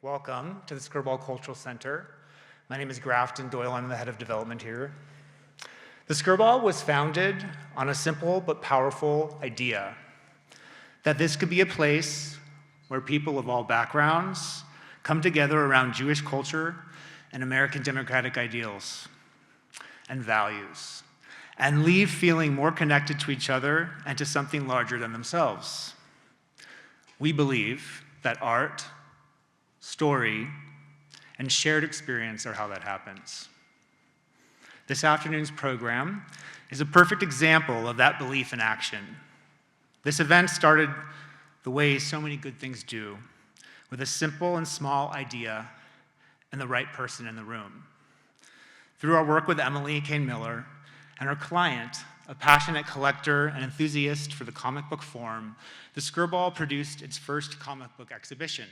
Welcome to the Skirball Cultural Center. My name is Grafton Doyle. I'm the head of development here. The Skirball was founded on a simple but powerful idea that this could be a place where people of all backgrounds come together around Jewish culture and American democratic ideals and values, and leave feeling more connected to each other and to something larger than themselves. We believe that art, story, and shared experience are how that happens. This afternoon's program is a perfect example of that belief in action. This event started the way so many good things do, with a simple and small idea and the right person in the room. Through our work with Emily Kane Miller and her client, a passionate collector and enthusiast for the comic book form, the Skirball produced its first comic book exhibition.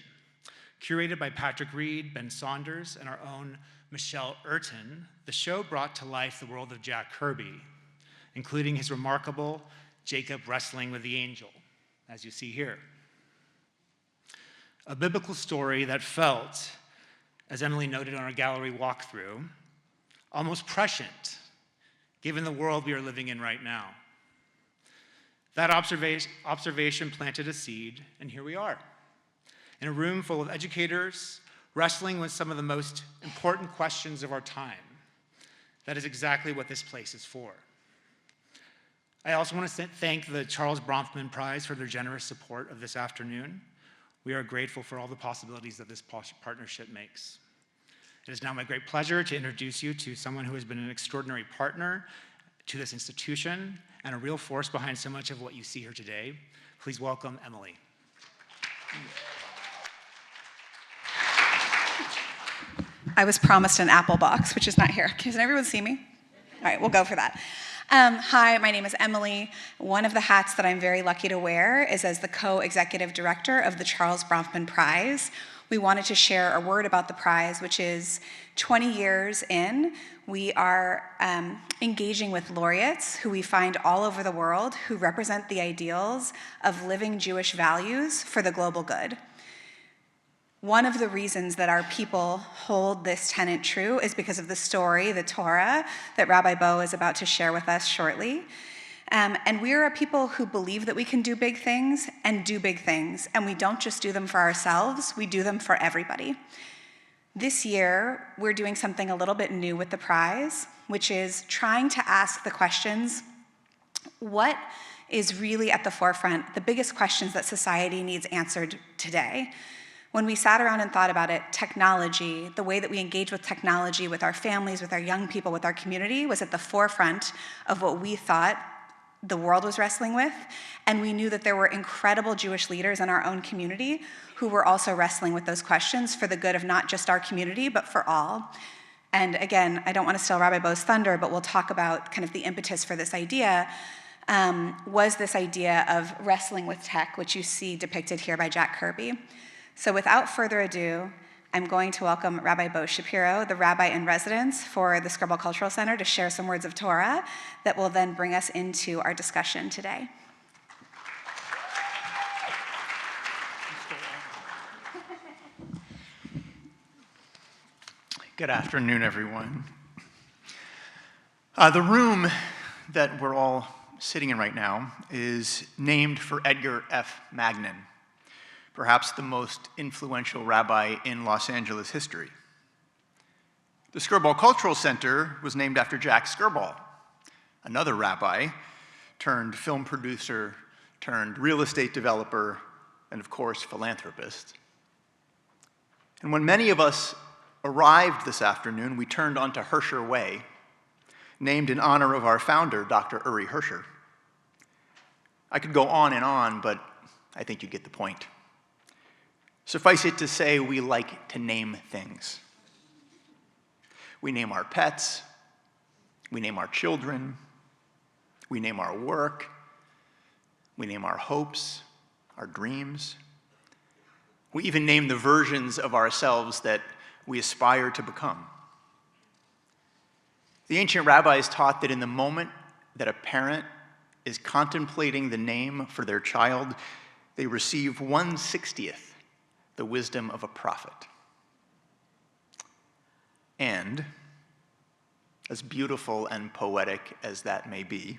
Curated by Patrick Reed, Ben Saunders, and our own Michelle Urton, the show brought to life the world of Jack Kirby, including his remarkable Jacob wrestling with the angel, as you see here. A biblical story that felt, as Emily noted on our gallery walkthrough, almost prescient, given the world we are living in right now. That observation planted a seed, and here we are, in a room full of educators wrestling with some of the most important questions of our time. That is exactly what this place is for. I also want to thank the Charles Bronfman Prize for their generous support of this afternoon. We are grateful for all the possibilities that this partnership makes. It is now my great pleasure to introduce you to someone who has been an extraordinary partner to this institution and a real force behind so much of what you see here today. Please welcome Emily. I was promised an apple box, which is not here. Can everyone see me? All right, we'll go for that. Hi, my name is Emily. One of the hats that I'm very lucky to wear is as the co-executive director of the Charles Bronfman Prize. We wanted to share a word about the prize, which is 20 years in, we are engaging with laureates who we find all over the world who represent the ideals of living Jewish values for the global good. One of the reasons that our people hold this tenet true is because of the story, the Torah, that Rabbi Bo is about to share with us shortly. And we are a people who believe that we can do big things, and we don't just do them for ourselves, we do them for everybody. This year, we're doing something a little bit new with the prize, which is trying to ask the questions, what is really at the forefront, the biggest questions that society needs answered today? When we sat around and thought about it, technology, the way that we engage with technology, with our families, with our young people, with our community, was at the forefront of what we thought the world was wrestling with, and we knew that there were incredible Jewish leaders in our own community who were also wrestling with those questions for the good of not just our community, but for all. And again, I don't want to steal Rabbi Bo's thunder, but we'll talk about kind of the impetus for this idea, was this idea of wrestling with tech, which you see depicted here by Jack Kirby. So without further ado, I'm going to welcome Rabbi Bo Shapiro, the rabbi in residence for the Skirball Cultural Center, to share some words of Torah that will then bring us into our discussion today. Good afternoon, everyone. The room that we're all sitting in right now is named for Edgar F. Magnin, perhaps the most influential rabbi in Los Angeles history. The Skirball Cultural Center was named after Jack Skirball, another rabbi turned film producer, turned real estate developer, and of course, philanthropist. And when many of us arrived this afternoon, we turned onto Hersher Way, named in honor of our founder, Dr. Uri Hersher. I could go on, but I think you get the point. Suffice it to say, we like to name things. We name our pets, we name our children, we name our work, we name our hopes, our dreams. We even name the versions of ourselves that we aspire to become. The ancient rabbis taught that in the moment that a parent is contemplating the name for their child, they receive 1/60th the wisdom of a prophet. And, as beautiful and poetic as that may be,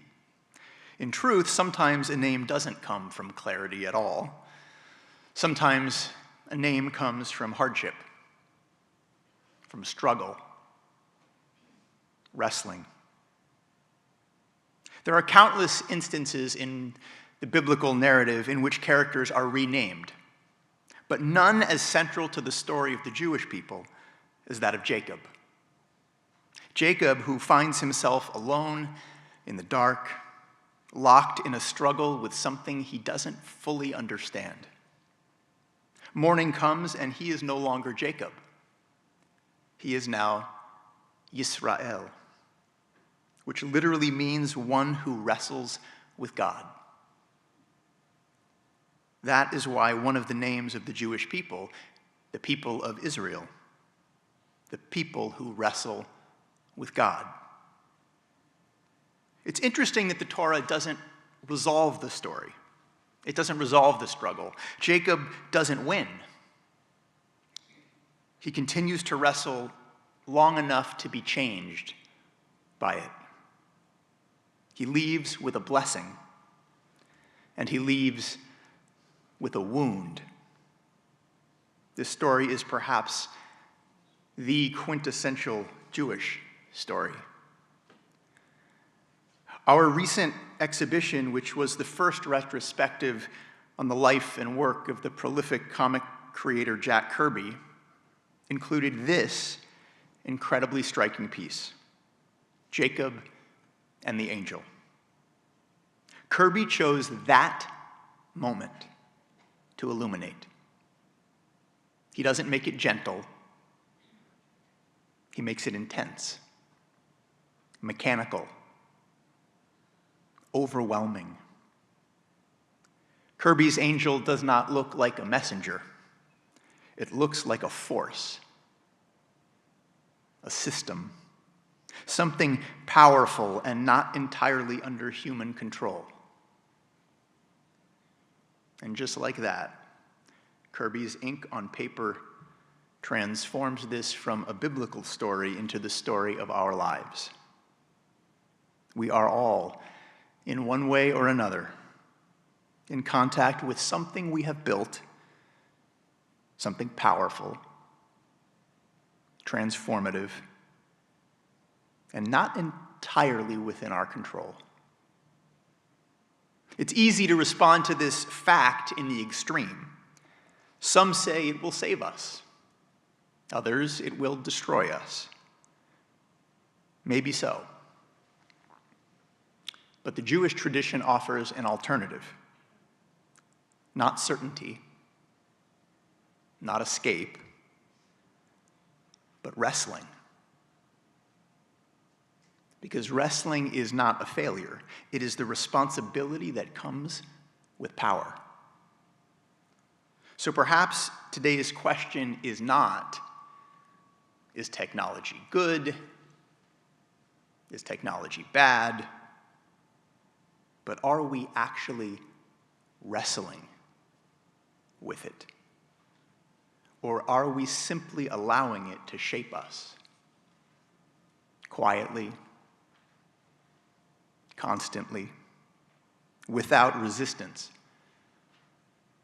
in truth, sometimes a name doesn't come from clarity at all. Sometimes a name comes from hardship, from struggle, wrestling. There are countless instances in the biblical narrative in which characters are renamed, but none as central to the story of the Jewish people as that of Jacob. Jacob, who finds himself alone in the dark, locked in a struggle with something he doesn't fully understand. Morning comes and he is no longer Jacob. He is now Yisrael, which literally means one who wrestles with God. That is why one of the names of the Jewish people, the people of Israel, the people who wrestle with God. It's interesting that the Torah doesn't resolve the story. It doesn't resolve the struggle. Jacob doesn't win. He continues to wrestle long enough to be changed by it. He leaves with a blessing, and he leaves with a wound. This story is perhaps the quintessential Jewish story. Our recent exhibition, which was the first retrospective on the life and work of the prolific comic creator Jack Kirby, included this incredibly striking piece, Jacob and the Angel. Kirby chose that moment to illuminate. He doesn't make it gentle. He makes it intense, mechanical, overwhelming. Kirby's angel does not look like a messenger. It looks like a force, a system, something powerful and not entirely under human control. And just like that, Kirby's ink on paper transforms this from a biblical story into the story of our lives. We are all, in one way or another, in contact with something we have built, something powerful, transformative, and not entirely within our control. It's easy to respond to this fact in the extreme. Some say it will save us. Others, it will destroy us. Maybe so. But the Jewish tradition offers an alternative. Not certainty, not escape, but wrestling. Because wrestling is not a failure. It is the responsibility that comes with power. So perhaps today's question is not, is technology good? Is technology bad? But are we actually wrestling with it? Or are we simply allowing it to shape us? Quietly, constantly, without resistance,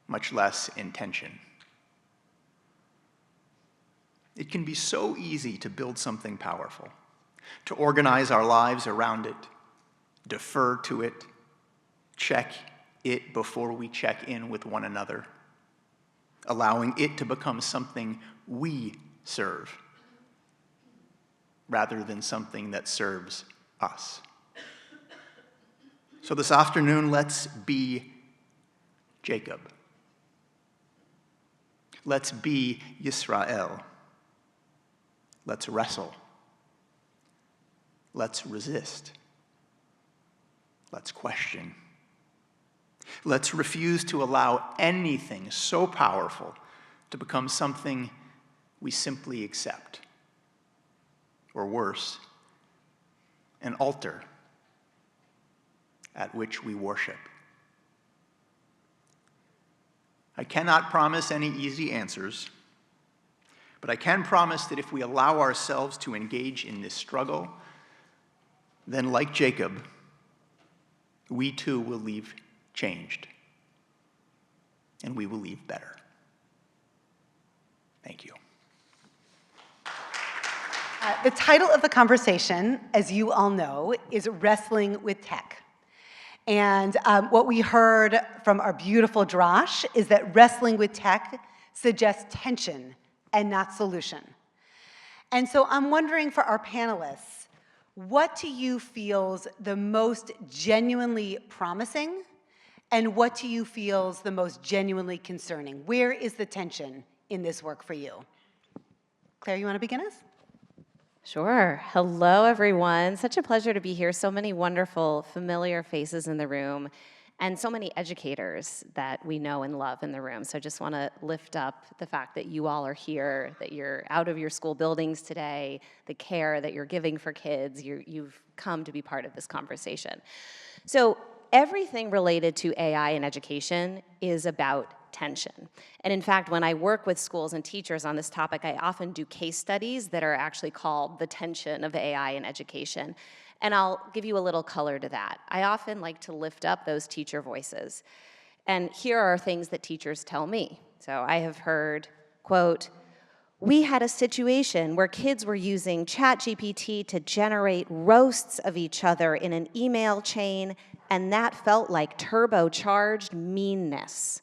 much less intention. It can be so easy to build something powerful, to organize our lives around it, defer to it, check it before we check in with one another, allowing it to become something we serve rather than something that serves us. So this afternoon, let's be Jacob. Let's be Yisrael. Let's wrestle. Let's resist. Let's question. Let's refuse to allow anything so powerful to become something we simply accept. Or worse, an altar at which we worship. I cannot promise any easy answers, But I can promise that if we allow ourselves to engage in this struggle, then like Jacob, we too will leave changed, and we will leave better. Thank you. The title of the conversation, as you all know, is Wrestling with Tech. And what we heard from our beautiful Drosh is that wrestling with tech suggests tension and not solution. And so I'm wondering for our panelists, what to you feels the most genuinely promising, and what to you feels the most genuinely concerning? Where is the tension in this work for you? Claire, you want to begin us? Sure. Hello, everyone. Such a pleasure to be here. So many wonderful, familiar faces in the room, and so many educators that we know and love in the room. So I just want to lift up the fact that you all are here, that you're out of your school buildings today, the care that you're giving for kids. You've come to be part of this conversation. So everything related to AI in education is about tension. And in fact, when I work with schools and teachers on this topic, I often do case studies that are actually called the tension of AI in education. And I'll give you a little color to that. I often like to lift up those teacher voices. And here are things that teachers tell me. So I have heard, quote, "We had a situation where kids were using ChatGPT to generate roasts of each other in an email chain, and that felt like turbocharged meanness."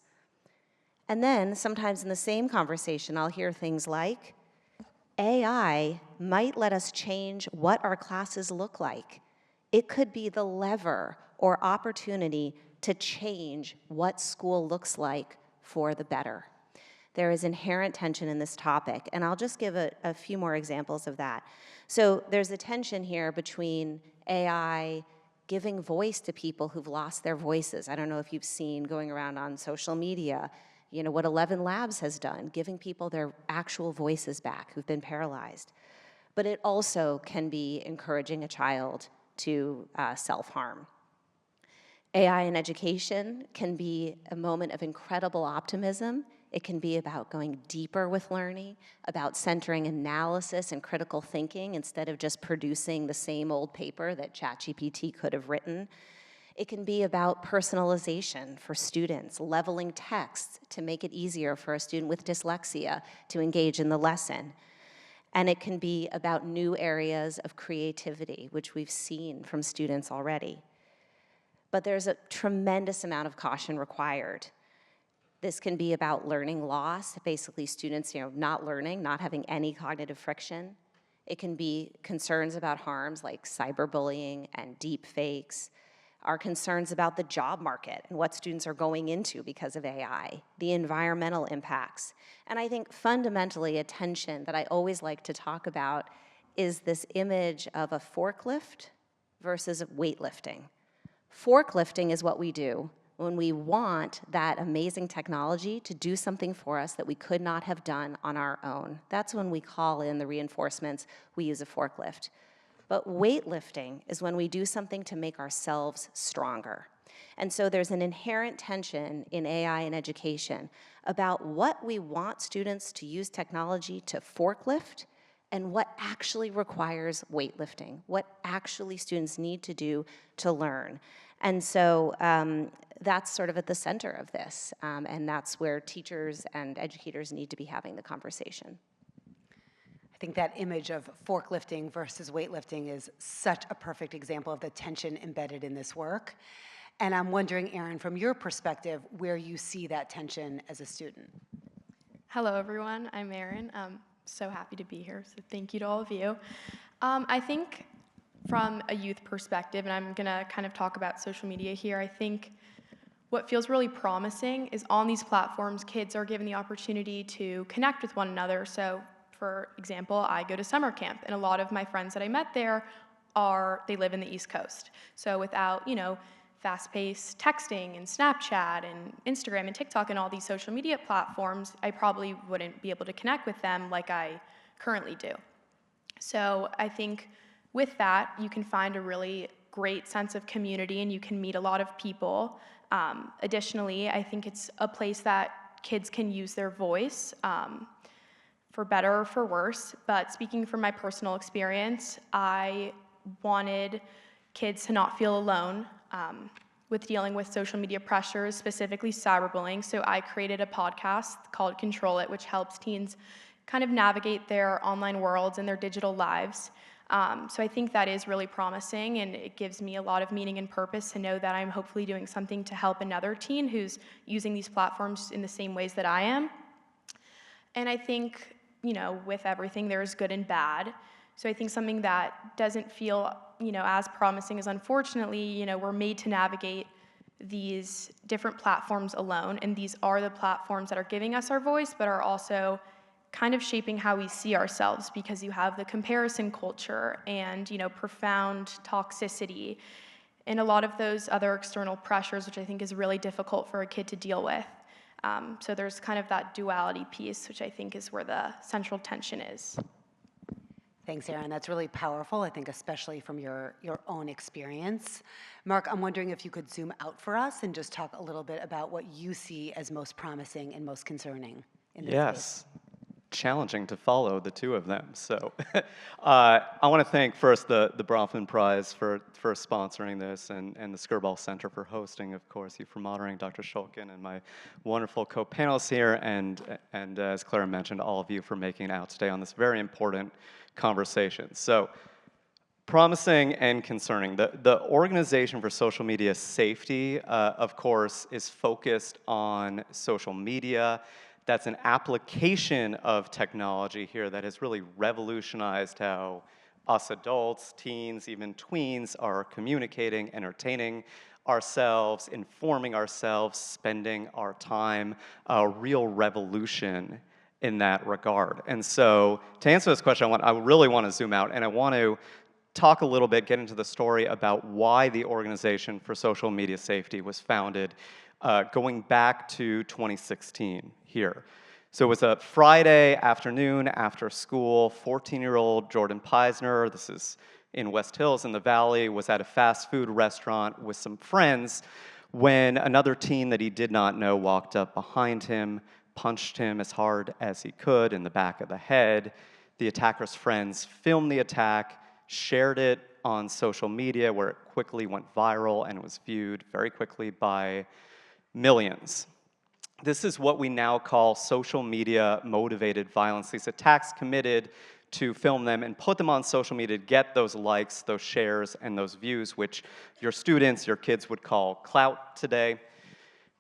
And then sometimes in the same conversation, I'll hear things like, "AI might let us change what our classes look like. It could be the lever or opportunity to change what school looks like for the better." There is inherent tension in this topic, and I'll just give a few more examples of that. So there's a tension here between AI giving voice to people who've lost their voices. I don't know if you've seen going around on social media, you know, what 11 Labs has done, giving people their actual voices back who've been paralyzed. But it also can be encouraging a child to self-harm. AI in education can be a moment of incredible optimism. It can be about going deeper with learning, about centering analysis and critical thinking instead of just producing the same old paper that ChatGPT could have written. It can be about personalization for students, leveling texts to make it easier for a student with dyslexia to engage in the lesson. And it can be about new areas of creativity, which we've seen from students already. But there's a tremendous amount of caution required. This can be about learning loss, basically students, not learning, not having any cognitive friction. It can be concerns about harms like cyberbullying and deep fakes. Our concerns about the job market and what students are going into because of AI, the environmental impacts. And I think fundamentally a tension that I always like to talk about is this image of a forklift versus weightlifting. Forklifting is what we do when we want that amazing technology to do something for us that we could not have done on our own. That's when we call in the reinforcements, we use a forklift. But weightlifting is when we do something to make ourselves stronger. And so there's an inherent tension in AI and education about what we want students to use technology to forklift and what actually requires weightlifting, what actually students need to do to learn. And so that's sort of at the center of this, and that's where teachers and educators need to be having the conversation. I think that image of forklifting versus weightlifting is such a perfect example of the tension embedded in this work. And I'm wondering, Erin, from your perspective, where you see that tension as a student. Hello, everyone. I'm Erin. So happy to be here, so thank you to all of you. I think from a youth perspective, and I'm gonna kind of talk about social media here, I think what feels really promising is on these platforms, kids are given the opportunity to connect with one another. So for example, I go to summer camp, and a lot of my friends that I met there they live in the East Coast. So without, fast-paced texting and Snapchat and Instagram and TikTok and all these social media platforms, I probably wouldn't be able to connect with them like I currently do. So I think with that, you can find a really great sense of community and you can meet a lot of people. Additionally, I think it's a place that kids can use their voice. for better or for worse. But speaking from my personal experience, I wanted kids to not feel alone with dealing with social media pressures, specifically cyberbullying. So I created a podcast called Control It, which helps teens kind of navigate their online worlds and their digital lives. So I think that is really promising, and it gives me a lot of meaning and purpose to know that I'm hopefully doing something to help another teen who's using these platforms in the same ways that I am. And I think, with everything, there's good and bad. So I think something that doesn't feel, as promising is, unfortunately, we're made to navigate these different platforms alone, and these are the platforms that are giving us our voice, but are also kind of shaping how we see ourselves, because you have the comparison culture and, profound toxicity and a lot of those other external pressures, which I think is really difficult for a kid to deal with. So there's kind of that duality piece, which I think is where the central tension is. Thanks, Erin. That's really powerful, I think, especially from your own experience. Mark, I'm wondering if you could zoom out for us and just talk a little bit about what you see as most promising and most concerning in this space. Challenging to follow the two of them. So I want to thank first the Bronfman Prize for sponsoring this, and the Skirball Center for hosting, of course, you for moderating, Dr. Shulkin, and my wonderful co-panelists here, and as Clara mentioned, all of you for making it out today on this very important conversation. So promising and concerning. The Organization for Social Media Safety, of course, is focused on social media. That's an application of technology here that has really revolutionized how us adults, teens, even tweens are communicating, entertaining ourselves, informing ourselves, spending our time, a real revolution in that regard. And so to answer this question, I really want to zoom out, and I want to talk a little bit, get into the story about why the Organization for Social Media Safety was founded going back to 2016 here. So it was a Friday afternoon after school. 14-year-old Jordan Peisner, this is in West Hills in the Valley, was at a fast food restaurant with some friends when another teen that he did not know walked up behind him, punched him as hard as he could in the back of the head. The attacker's friends filmed the attack, shared it on social media, where it quickly went viral and it was viewed very quickly by millions. This is what we now call social media motivated violence. These attacks committed to film them and put them on social media to get those likes, those shares, and those views, which your students, your kids would call clout today.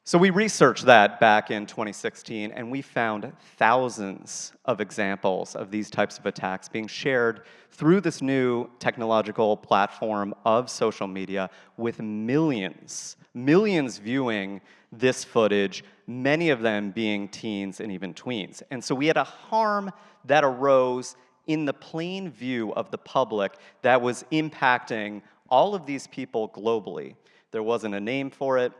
So we researched that back in 2016, and we found thousands of examples of these types of attacks being shared through this new technological platform of social media, with millions viewing this footage, many of them being teens and even tweens. And so we had a harm that arose in the plain view of the public that was impacting all of these people globally. There wasn't a name for it,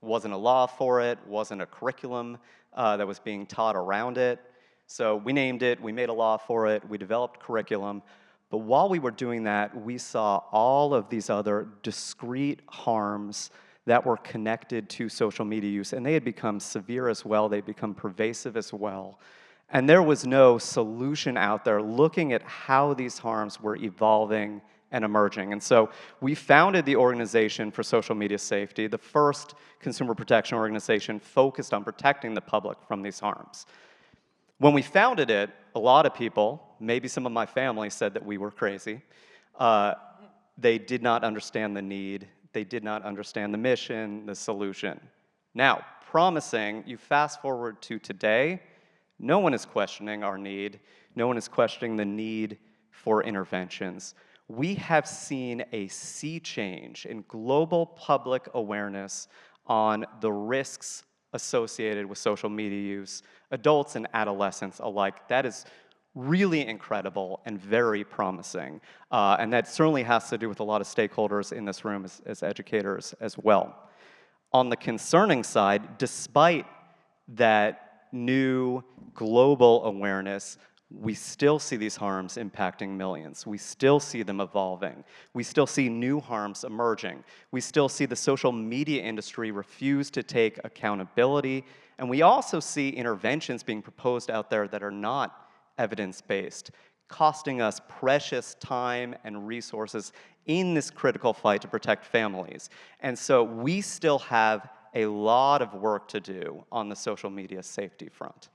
wasn't a law for it, wasn't a curriculum that was being taught around it. So we named it, we made a law for it, we developed curriculum. But while we were doing that, we saw all of these other discrete harms that were connected to social media use, and they had become severe as well, they'd become pervasive as well. And there was no solution out there looking at how these harms were evolving and emerging. And so we founded the Organization for Social Media Safety, the first consumer protection organization focused on protecting the public from these harms. When we founded it, a lot of people, maybe some of my family, said that we were crazy. They did not understand the need. They did not understand the mission, the solution. Now, promising, you fast forward to today, no one is questioning our need. No one is questioning the need for interventions. We have seen a sea change in global public awareness on the risks associated with social media use, adults and adolescents alike. That is really incredible and very promising. And that certainly has to do with a lot of stakeholders in this room as educators as well. On the concerning side, despite that new global awareness, we still see these harms impacting millions. We still see them evolving. We still see new harms emerging. We still see the social media industry refuse to take accountability. And we also see interventions being proposed out there that are not evidence-based, costing us precious time and resources in this critical fight to protect families. And so we still have a lot of work to do on the social media safety front.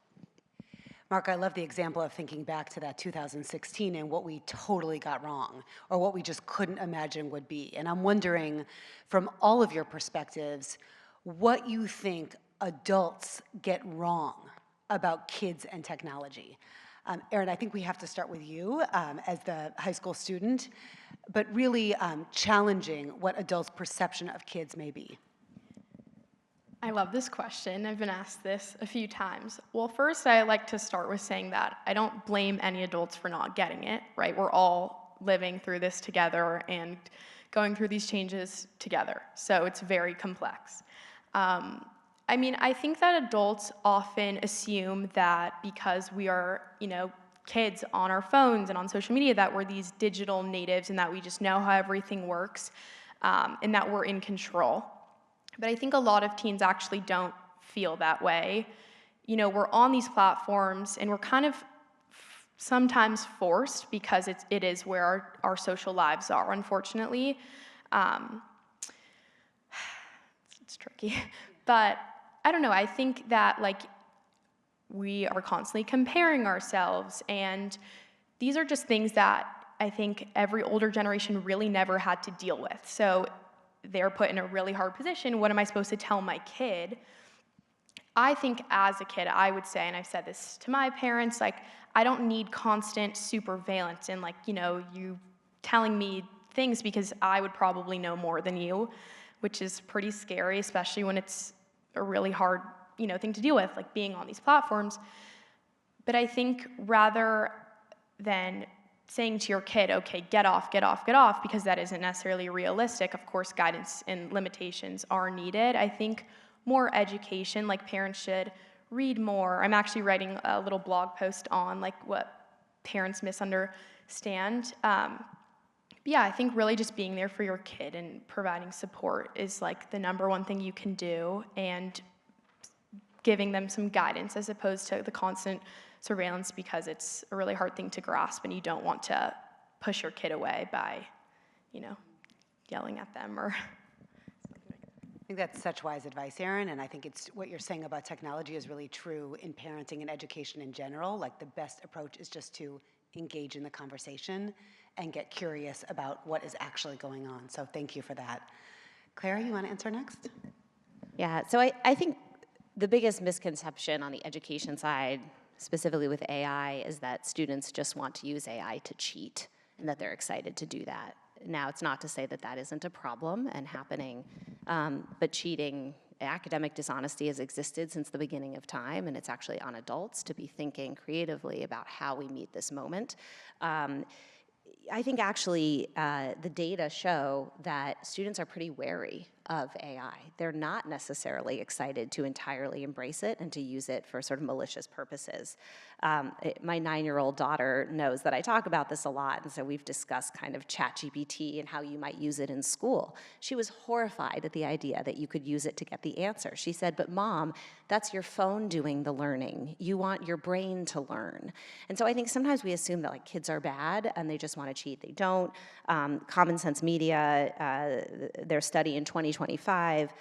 Mark, I love the example of thinking back to that 2016 and what we totally got wrong, or what we just couldn't imagine would be. And I'm wondering, from all of your perspectives, what you think adults get wrong about kids and technology. Erin, I think we have to start with you as the high school student, but really challenging what adults' perception of kids may be. I love this question. I've been asked this a few times. Well, first, I like to start with saying that I don't blame any adults for not getting it, right? We're all living through this together and going through these changes together. So it's very complex. I mean, I think that adults often assume that because we are, kids on our phones and on social media, that we're these digital natives and that we just know how everything works and that we're in control. But I think a lot of teens actually don't feel that way. We're on these platforms and we're kind of sometimes forced because it is where our social lives are, unfortunately. It's tricky. But I don't know, I think that we are constantly comparing ourselves, and these are just things that I think every older generation really never had to deal with. So they're put in a really hard position. What am I supposed to tell my kid? I think as a kid, I would say, and I've said this to my parents, I don't need constant surveillance and you telling me things because I would probably know more than you, which is pretty scary, especially when it's a really hard, thing to deal with, being on these platforms. But I think rather than saying to your kid, okay, get off, because that isn't necessarily realistic. Of course, guidance and limitations are needed. I think more education, parents should read more. I'm actually writing a little blog post on what parents misunderstand. Yeah, I think really just being there for your kid and providing support is the number one thing you can do, and giving them some guidance as opposed to the constant surveillance, because it's a really hard thing to grasp and you don't want to push your kid away by, yelling at them or something like that. I think that's such wise advice, Erin, and I think it's what you're saying about technology is really true in parenting and education in general. The best approach is just to engage in the conversation and get curious about what is actually going on. So thank you for that. Clara, you want to answer next? Yeah, so I think the biggest misconception on the education side, specifically with AI, is that students just want to use AI to cheat and that they're excited to do that. Now, it's not to say that that isn't a problem and happening, but cheating, academic dishonesty has existed since the beginning of time, and it's actually on adults to be thinking creatively about how we meet this moment. I think actually the data show that students are pretty wary of AI. They're not necessarily excited to entirely embrace it and to use it for sort of malicious purposes. My 9-year-old daughter knows that I talk about this a lot, and so we've discussed kind of ChatGPT and how you might use it in school. She was horrified at the idea that you could use it to get the answer. She said, but Mom, that's your phone doing the learning. You want your brain to learn. And so I think sometimes we assume that kids are bad and they just want to cheat. They don't. Common Sense Media, their study in 2025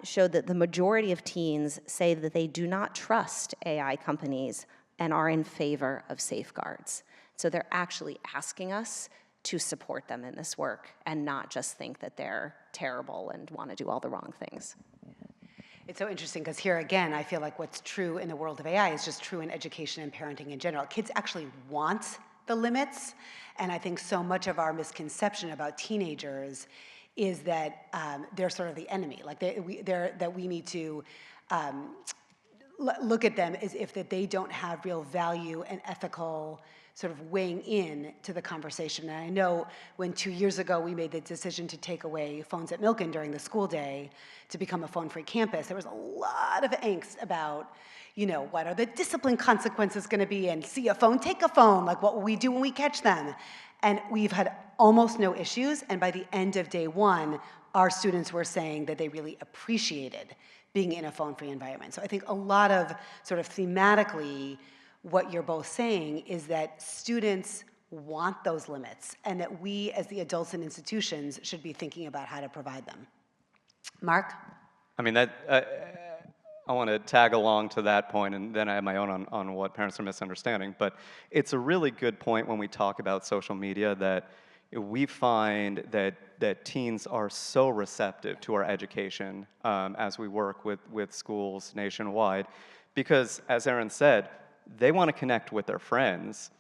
showed that the majority of teens say that they do not trust AI companies and are in favor of safeguards. So they're actually asking us to support them in this work and not just think that they're terrible and want to do all the wrong things. It's so interesting because here again, I feel like what's true in the world of AI is just true in education and parenting in general. Kids actually want the limits, and I think so much of our misconception about teenagers is that they're sort of the enemy, that we need to look at them as if that they don't have real value and ethical sort of weighing in to the conversation. And I know when 2 years ago we made the decision to take away phones at Milken during the school day to become a phone-free campus, there was a lot of angst about, what are the discipline consequences going to be, and see a phone, take a phone, what will we do when we catch them? And we've had almost no issues, and by the end of day one, our students were saying that they really appreciated being in a phone-free environment. So I think a lot of sort of thematically, what you're both saying is that students want those limits and that we as the adults and institutions should be thinking about how to provide them. Mark? I mean, I want to tag along to that point, and then I have my own on what parents are misunderstanding. But it's a really good point when we talk about social media that we find that teens are so receptive to our education as we work with schools nationwide, because as Erin said, they want to connect with their friends.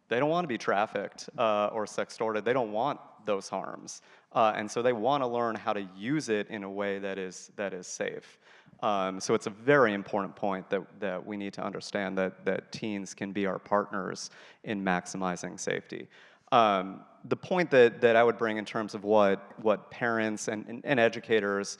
They don't want to be trafficked or sextorted. They don't want those harms. And so they want to learn how to use it in a way that is safe. So it's a very important point that we need to understand that teens can be our partners in maximizing safety. The point that I would bring in terms of what parents and educators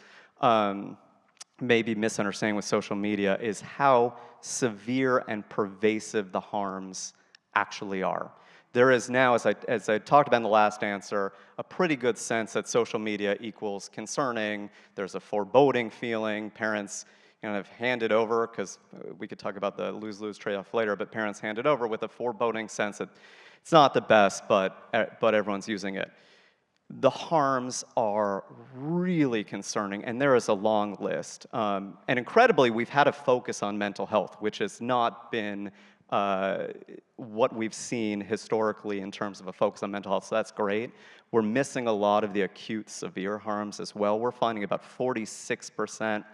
may be misunderstanding with social media is how severe and pervasive the harms actually are. There is now, as I talked about in the last answer, a pretty good sense that social media equals concerning. There's a foreboding feeling. Parents kind of hand it over, because we could talk about the lose-lose trade-off later, but parents hand it over with a foreboding sense that it's not the best, but everyone's using it. The harms are really concerning, and there is a long list. And incredibly, we've had a focus on mental health, which has not been what we've seen historically in terms of a focus on mental health, so that's great. We're missing a lot of the acute severe harms as well. We're finding about 46%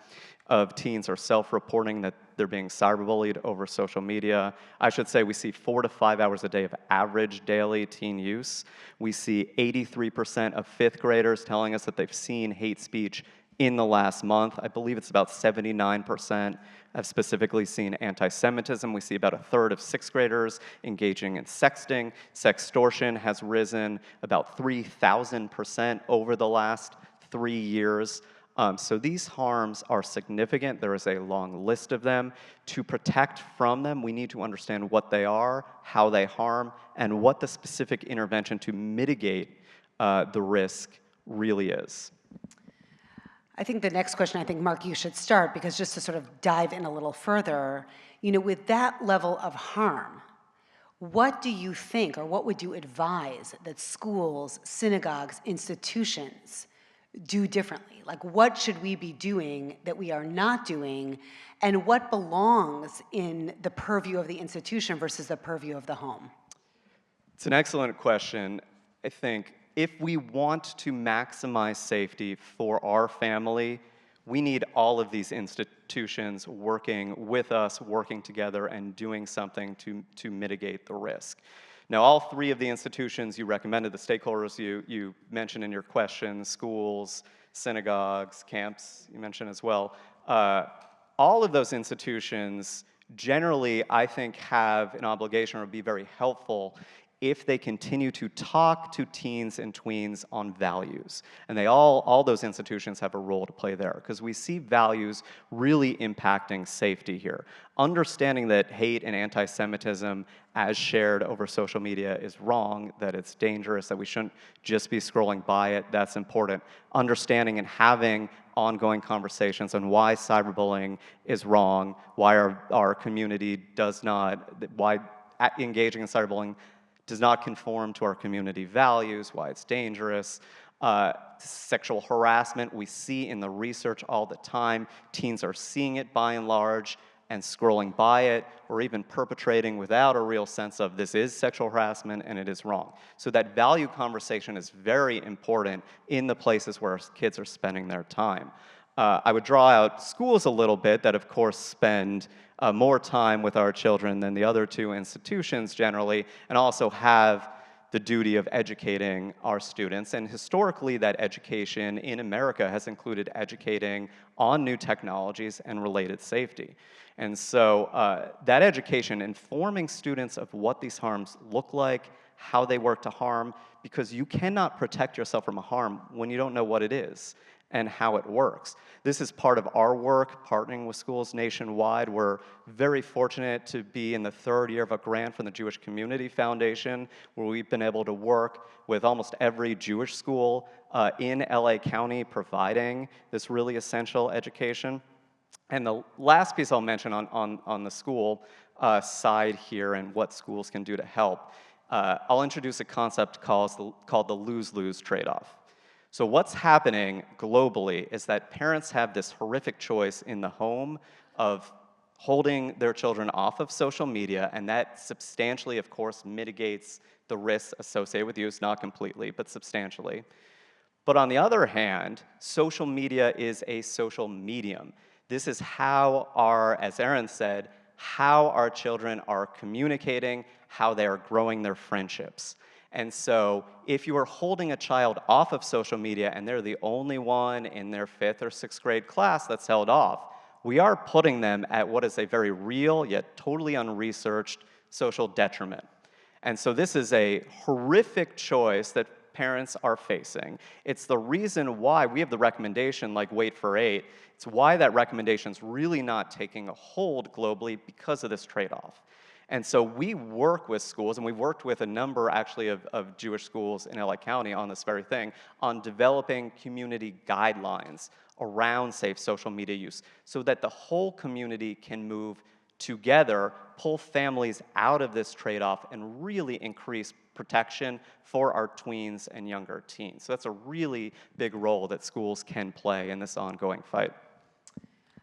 of teens are self-reporting that they're being cyberbullied over social media. I should say we see 4 to 5 hours a day of average daily teen use. We see 83% of 5th graders telling us that they've seen hate speech in the last month. I believe it's about 79% have specifically seen anti-Semitism. We see about a third of 6th graders engaging in sexting. Sextortion has risen about 3,000% over the last 3 years. So these harms are significant. There is a long list of them. To protect from them, we need to understand what they are, how they harm, and what the specific intervention to mitigate the risk really is. I think the next question, Mark, you should start, because just to sort of dive in a little further, with that level of harm, what do you think, or what would you advise that schools, synagogues, institutions do differently? Like, what should we be doing that we are not doing, and what belongs in the purview of the institution versus the purview of the home? It's an excellent question. I think if we want to maximize safety for our family, we need all of these institutions working with us, working together, and doing something to mitigate the risk. Now, all 3 of the institutions you recommended, the stakeholders you mentioned in your question, schools, synagogues, camps, you mentioned as well, all of those institutions generally, I think, have an obligation or would be very helpful if they continue to talk to teens and tweens on values. And all those institutions have a role to play there, because we see values really impacting safety here. Understanding that hate and anti-Semitism as shared over social media is wrong, that it's dangerous, that we shouldn't just be scrolling by it, that's important. Understanding and having ongoing conversations on why cyberbullying is wrong, why our community does not, why engaging in cyberbullying does not conform to our community values, why it's dangerous. Sexual harassment, we see in the research all the time. Teens are seeing it by and large and scrolling by it, or even perpetrating without a real sense of this is sexual harassment and it is wrong. So that value conversation is very important in the places where kids are spending their time. I would draw out schools a little bit that, of course, spend more time with our children than the other 2 institutions generally, and also have the duty of educating our students. And historically, that education in America has included educating on new technologies and related safety. And so that education, informing students of what these harms look like, how they work to harm, because you cannot protect yourself from a harm when you don't know what it is and how it works. This is part of our work, partnering with schools nationwide. We're very fortunate to be in the 3rd year of a grant from the Jewish Community Foundation, where we've been able to work with almost every Jewish school in LA County, providing this really essential education. And the last piece I'll mention on the school side here and what schools can do to help, I'll introduce a concept called the lose-lose trade-off. So what's happening globally is that parents have this horrific choice in the home of holding their children off of social media, and that substantially, of course, mitigates the risks associated with use, not completely, but substantially. But on the other hand, social media is a social medium. This is how as Erin said, how our children are communicating, how they are growing their friendships. And so if you are holding a child off of social media and they're the only one in their 5th or 6th grade class that's held off, we are putting them at what is a very real yet totally unresearched social detriment. And so this is a horrific choice that parents are facing. It's the reason why we have the recommendation like Wait for 8. It's why that recommendation is really not taking a hold globally because of this trade-off. And so we work with schools, and we've worked with a number actually of Jewish schools in LA County on this very thing, on developing community guidelines around safe social media use so that the whole community can move together, pull families out of this trade-off, and really increase protection for our tweens and younger teens. So that's a really big role that schools can play in this ongoing fight.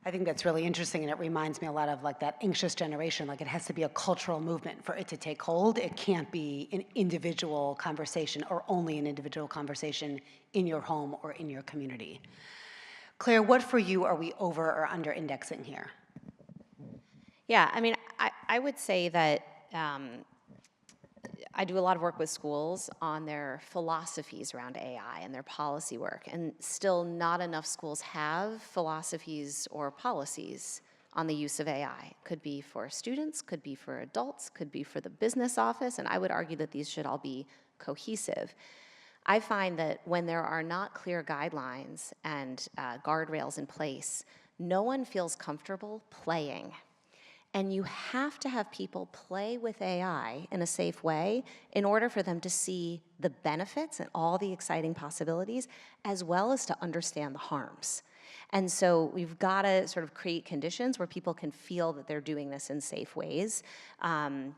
I think that's really interesting, and it reminds me a lot of like that anxious generation. Like, it has to be a cultural movement for it to take hold. It can't be an individual conversation or only an individual conversation in your home or in your community. Claire, what for you are we over or under indexing here? Yeah, I mean, I would say that I do a lot of work with schools on their philosophies around AI and their policy work, and still not enough schools have philosophies or policies on the use of AI. Could be for students, could be for adults, could be for the business office, and I would argue that these should all be cohesive. I find that when there are not clear guidelines and guardrails in place, no one feels comfortable playing. And you have to have people play with AI in a safe way in order for them to see the benefits and all the exciting possibilities, as well as to understand the harms. And so we've got to sort of create conditions where people can feel that they're doing this in safe ways. And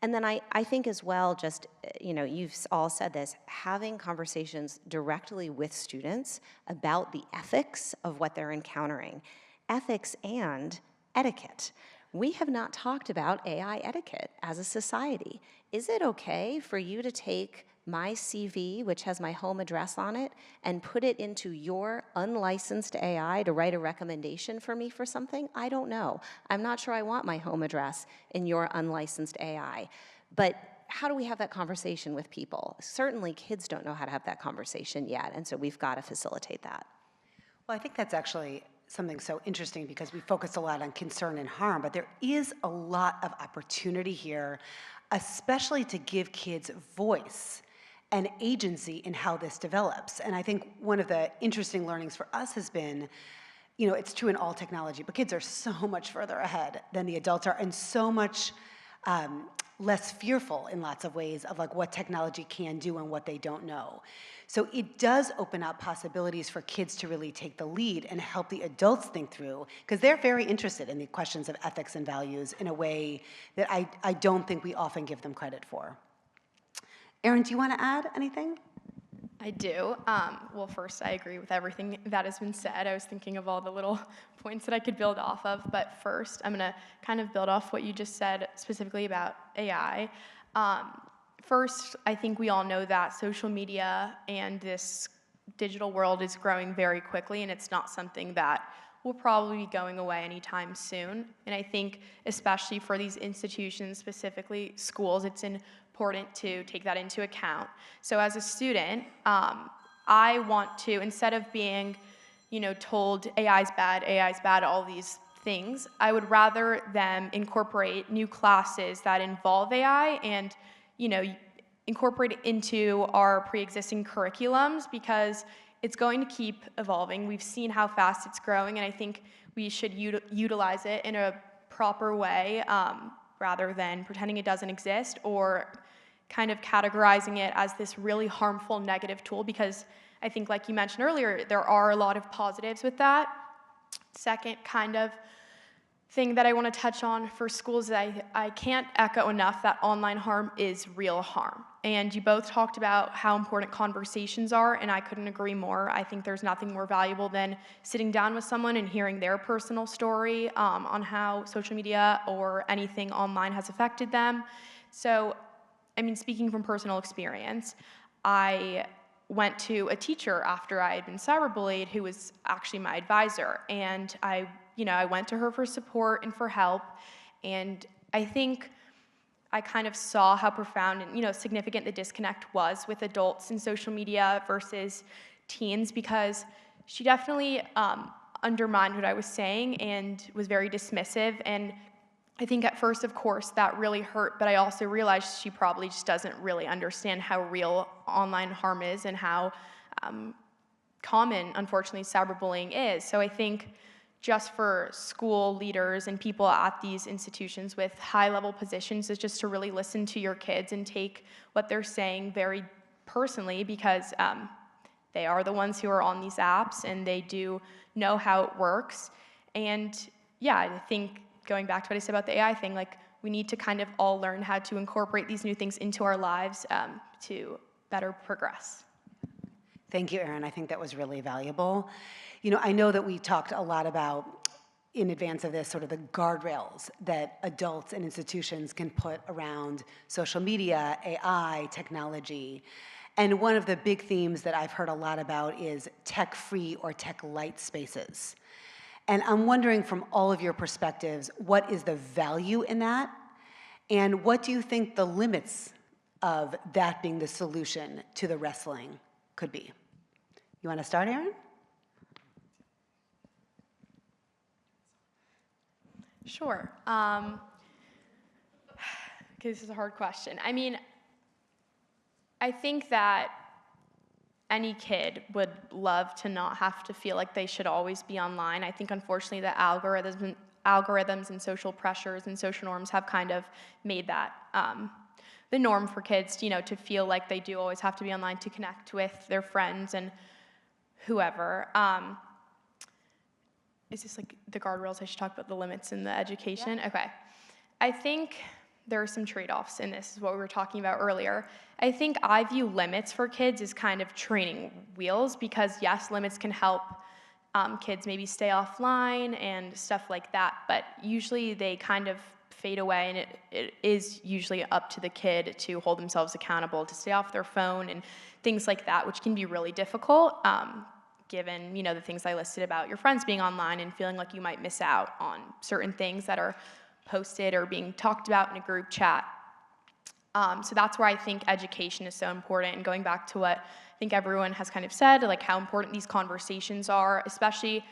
then I think as well, just, you've all said this, having conversations directly with students about the ethics of what they're encountering. Ethics and etiquette. We have not talked about AI etiquette as a society. Is it okay for you to take my CV, which has my home address on it, and put it into your unlicensed AI to write a recommendation for me for something? I don't know. I'm not sure I want my home address in your unlicensed AI. But how do we have that conversation with people? Certainly kids don't know how to have that conversation yet, and so we've got to facilitate that. Well, I think that's actually something so interesting because we focused a lot on concern and harm, but there is a lot of opportunity here, especially to give kids voice and agency in how this develops. And I think one of the interesting learnings for us has been, it's true in all technology, but kids are so much further ahead than the adults are, and so much less fearful in lots of ways of like what technology can do and what they don't know. So it does open up possibilities for kids to really take the lead and help the adults think through, because they're very interested in the questions of ethics and values in a way that I don't think we often give them credit for. Erin, do you want to add anything? I do. Well, first, I agree with everything that has been said. I was thinking of all the little points that I could build off of, but first, I'm going to kind of build off what you just said specifically about AI. First, I think we all know that social media and this digital world is growing very quickly, and it's not something that will probably be going away anytime soon. And I think especially for these institutions, specifically schools, it's important to take that into account. So as a student, I want to, instead of being, told AI's bad, all these things, I would rather them incorporate new classes that involve AI and, incorporate it into our pre-existing curriculums, because it's going to keep evolving. We've seen how fast it's growing, and I think we should utilize it in a proper way, rather than pretending it doesn't exist or kind of categorizing it as this really harmful negative tool, because I think, like you mentioned earlier, there are a lot of positives with that. Second kind of thing that I want to touch on for schools is I can't echo enough that online harm is real harm. And you both talked about how important conversations are, and I couldn't agree more. I think there's nothing more valuable than sitting down with someone and hearing their personal story on how social media or anything online has affected them. So, I mean, speaking from personal experience, I went to a teacher after I had been cyberbullied who was actually my advisor, and I went to her for support and for help, and I think I kind of saw how profound and significant the disconnect was with adults in social media versus teens, because she definitely undermined what I was saying and was very dismissive. And I think at first, of course, that really hurt, but I also realized she probably just doesn't really understand how real online harm is and how common, unfortunately, cyberbullying is. So I think just for school leaders and people at these institutions with high-level positions is just to really listen to your kids and take what they're saying very personally, because they are the ones who are on these apps and they do know how it works. And yeah, I think going back to what I said about the AI thing, like we need to kind of all learn how to incorporate these new things into our lives to better progress. Thank you, Erin. I think that was really valuable. I know that we talked a lot about, in advance of this, sort of the guardrails that adults and institutions can put around social media, AI, technology. And one of the big themes that I've heard a lot about is tech-free or tech-light spaces. And I'm wondering, from all of your perspectives, what is the value in that? And what do you think the limits of that being the solution to the wrestling could be? You want to start, Erin? Sure. This is a hard question. I mean, I think that any kid would love to not have to feel like they should always be online. I think, unfortunately, the algorithms and social pressures and social norms have kind of made that the norm for kids, to feel like they do always have to be online to connect with their friends and whoever. Is this like the guardrails? I should talk about the limits in the education? Yeah. Okay. I think there are some trade-offs, and this is what we were talking about earlier. I think I view limits for kids as kind of training wheels, because yes, limits can help kids maybe stay offline and stuff like that, but usually they kind of fade away, and it is usually up to the kid to hold themselves accountable, to stay off their phone and things like that, which can be really difficult. Given the things I listed about your friends being online and feeling like you might miss out on certain things that are posted or being talked about in a group chat. So that's where I think education is so important, and going back to what I think everyone has kind of said, like how important these conversations are, especially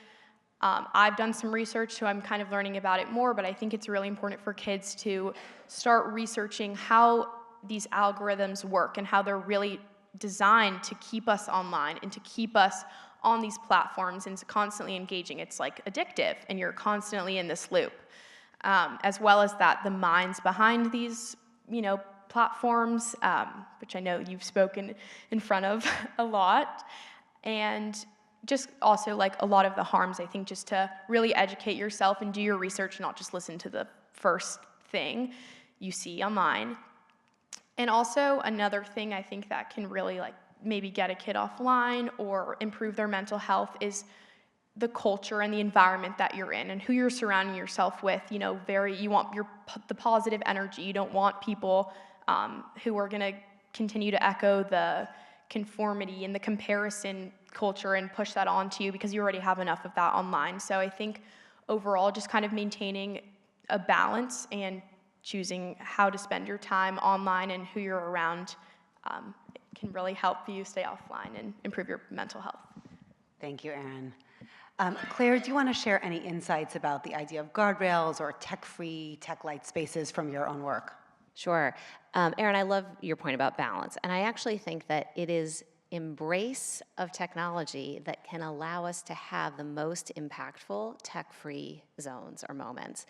I've done some research, so I'm kind of learning about it more, but I think it's really important for kids to start researching how these algorithms work and how they're really designed to keep us online and to keep us on these platforms and constantly engaging. It's like addictive, and you're constantly in this loop. As well as that, the minds behind these, platforms, which I know you've spoken in front of a lot, and just also like a lot of the harms, I think, just to really educate yourself and do your research, not just listen to the first thing you see online. And also another thing I think that can really maybe get a kid offline or improve their mental health is the culture and the environment that you're in and who you're surrounding yourself with. You want the positive energy. You don't want people who are going to continue to echo the conformity and the comparison culture and push that onto you, because you already have enough of that online. So I think overall, just kind of maintaining a balance and choosing how to spend your time online and who you're around can really help you stay offline and improve your mental health. Thank you, Erin. Claire, do you want to share any insights about the idea of guardrails or tech-free, tech-light spaces from your own work? Sure. Erin, I love your point about balance. And I actually think that it is embrace of technology that can allow us to have the most impactful tech-free zones or moments.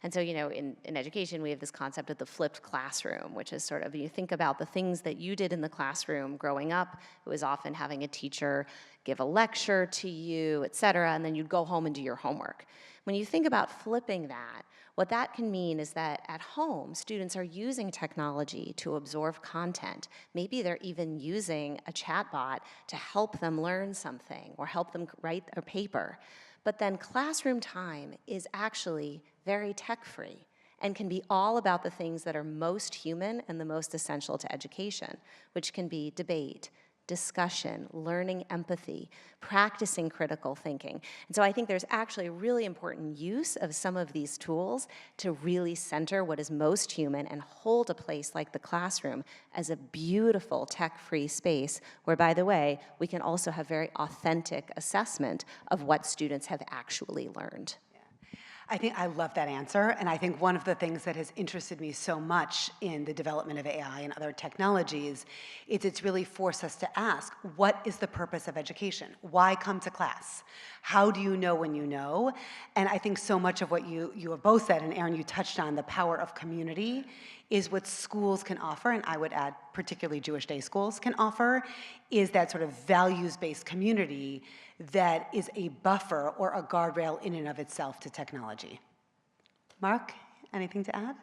And so, you know, in education, we have this concept of the flipped classroom, which is sort of, you think about the things that you did in the classroom growing up. It was often having a teacher give a lecture to you, et cetera, and then you'd go home and do your homework. When you think about flipping that, what that can mean is that at home, students are using technology to absorb content. Maybe they're even using a chatbot to help them learn something or help them write a paper. But then classroom time is actually very tech-free and can be all about the things that are most human and the most essential to education, which can be debate, discussion, learning empathy, practicing critical thinking. And so I think there's actually a really important use of some of these tools to really center what is most human and hold a place like the classroom as a beautiful tech-free space where, by the way, we can also have very authentic assessment of what students have actually learned. I think I love that answer, and I think one of the things that has interested me so much in the development of AI and other technologies is it's really forced us to ask, what is the purpose of education? Why come to class? How do you know when you know? And I think so much of what you have both said, and Erin, you touched on the power of community, is what schools can offer, and I would add particularly Jewish day schools can offer, is that sort of values-based community that is a buffer or a guardrail in and of itself to technology. Mark, anything to add?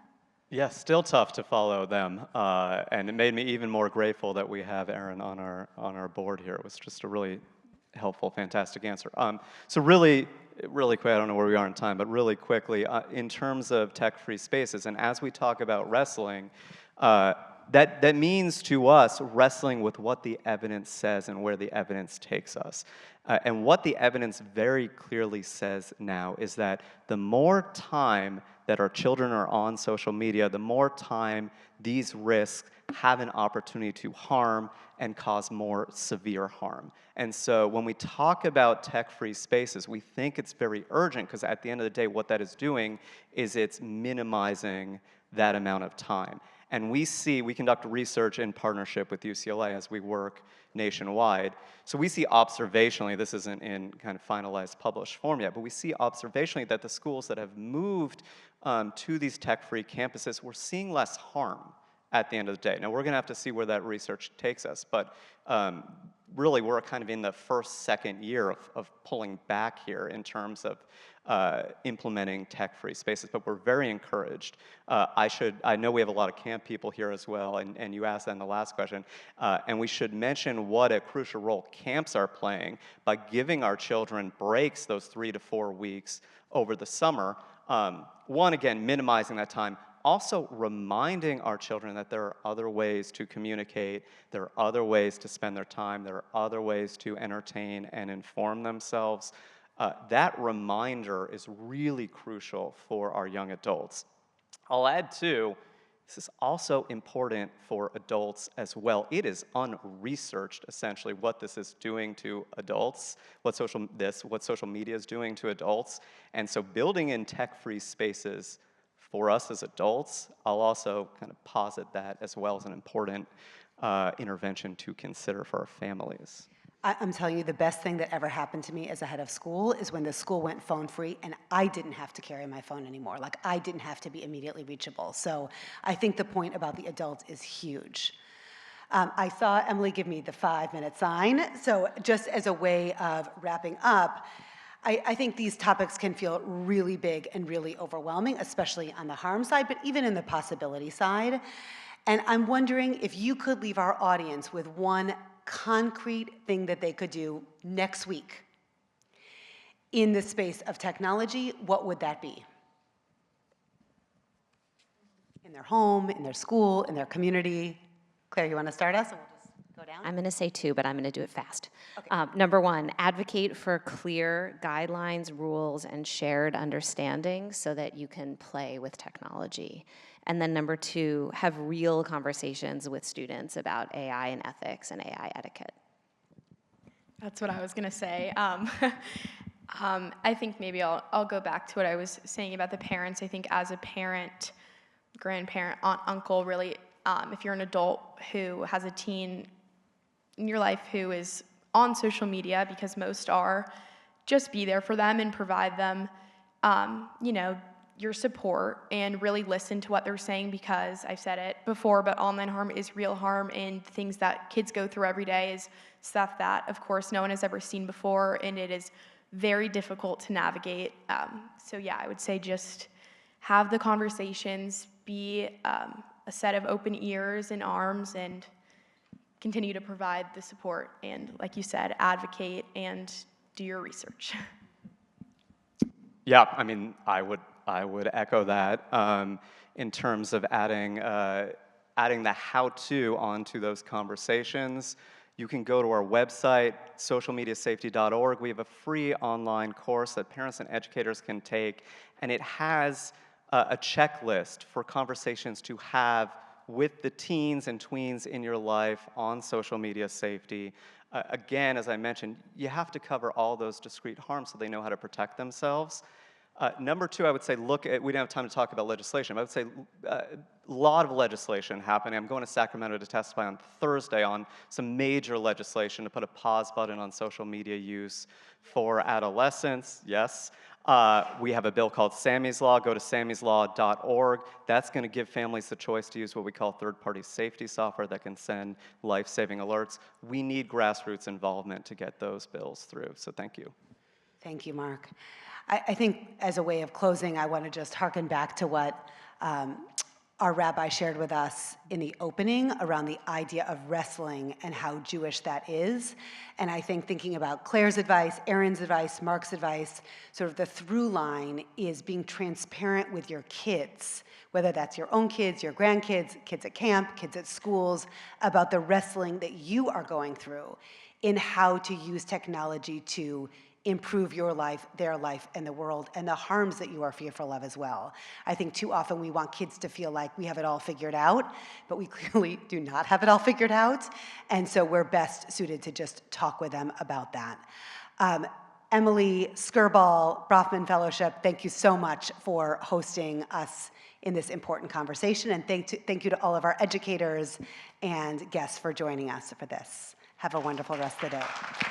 Yeah, still tough to follow them, and it made me even more grateful that we have Erin on our board here. It was just a really helpful, fantastic answer. So really quick, I don't know where we are in time, but really quickly, in terms of tech-free spaces, and as we talk about wrestling, that means to us wrestling with what the evidence says and where the evidence takes us. And what the evidence very clearly says now is that the more time that our children are on social media, the more time these risks have an opportunity to harm and cause more severe harm. And so when we talk about tech-free spaces, we think it's very urgent because at the end of the day, what that is doing is it's minimizing that amount of time. And we conduct research in partnership with UCLA as we work nationwide. So we see observationally, this isn't in kind of finalized published form yet, but we see observationally that the schools that have moved to these tech-free campuses, we're seeing less harm at the end of the day. Now we're gonna have to see where that research takes us, but really we're kind of in the second year of pulling back here in terms of implementing tech-free spaces, but we're very encouraged. I know we have a lot of camp people here as well, and you asked that in the last question, and we should mention what a crucial role camps are playing by giving our children breaks those 3 to 4 weeks over the summer. One, again, minimizing that time, also reminding our children that there are other ways to communicate, there are other ways to spend their time, there are other ways to entertain and inform themselves. That reminder is really crucial for our young adults. I'll add too, this is also important for adults as well. It is unresearched, essentially, what this is doing to adults, what social media is doing to adults. And so building in tech-free spaces for us as adults, I'll also kind of posit that as well as an important intervention to consider for our families. I'm telling you, the best thing that ever happened to me as a head of school is when the school went phone-free and I didn't have to carry my phone anymore. Like, I didn't have to be immediately reachable. So I think the point about the adults is huge. I saw Emily give me the 5-minute sign. So just as a way of wrapping up, I think these topics can feel really big and really overwhelming, especially on the harm side, but even in the possibility side. And I'm wondering if you could leave our audience with one concrete thing that they could do next week in the space of technology, what would that be? In their home, in their school, in their community? Claire, you want to start us? And we'll just go down. I'm going to say 2, but I'm going to do it fast. Okay. Number 1, advocate for clear guidelines, rules, and shared understanding so that you can play with technology. And then number 2, have real conversations with students about AI and ethics and AI etiquette. That's what I was gonna say. I think maybe I'll go back to what I was saying about the parents. I think as a parent, grandparent, aunt, uncle, really, if you're an adult who has a teen, in your life who is on social media, because most are, just be there for them and provide them, you know, your support, and really listen to what they're saying, because I've said it before, but online harm is real harm, and things that kids go through every day is stuff that, of course, no one has ever seen before, and it is very difficult to navigate. So yeah, I would say just have the conversations, be a set of open ears and arms, and continue to provide the support, and like you said, advocate and do your research. Yeah, I mean, I would echo that in terms of adding the how-to onto those conversations. You can go to our website, socialmediasafety.org. We have a free online course that parents and educators can take, and it has a checklist for conversations to have with the teens and tweens in your life on social media safety. Again, as I mentioned, you have to cover all those discrete harms so they know how to protect themselves. Number two, I would say we don't have time to talk about legislation, but I would say a lot of legislation happening. I'm going to Sacramento to testify on Thursday on some major legislation to put a pause button on social media use for adolescents, yes. We have a bill called Sammy's Law. Go to sammyslaw.org. That's going to give families the choice to use what we call third-party safety software that can send life-saving alerts. We need grassroots involvement to get those bills through, so thank you. Thank you, Mark. I think as a way of closing, I want to just harken back to what our rabbi shared with us in the opening around the idea of wrestling and how Jewish that is. And I think thinking about Claire's advice, Aaron's advice, Mark's advice, sort of the through line is being transparent with your kids, whether that's your own kids, your grandkids, kids at camp, kids at schools, about the wrestling that you are going through in how to use technology to improve your life, their life, and the world, and the harms that you are fearful of as well. I think too often we want kids to feel like we have it all figured out, but we clearly do not have it all figured out, and so we're best suited to just talk with them about that. Emily, Skirball, Bronfman Fellowship, thank you so much for hosting us in this important conversation, and thank you to all of our educators and guests for joining us for this. Have a wonderful rest of the day.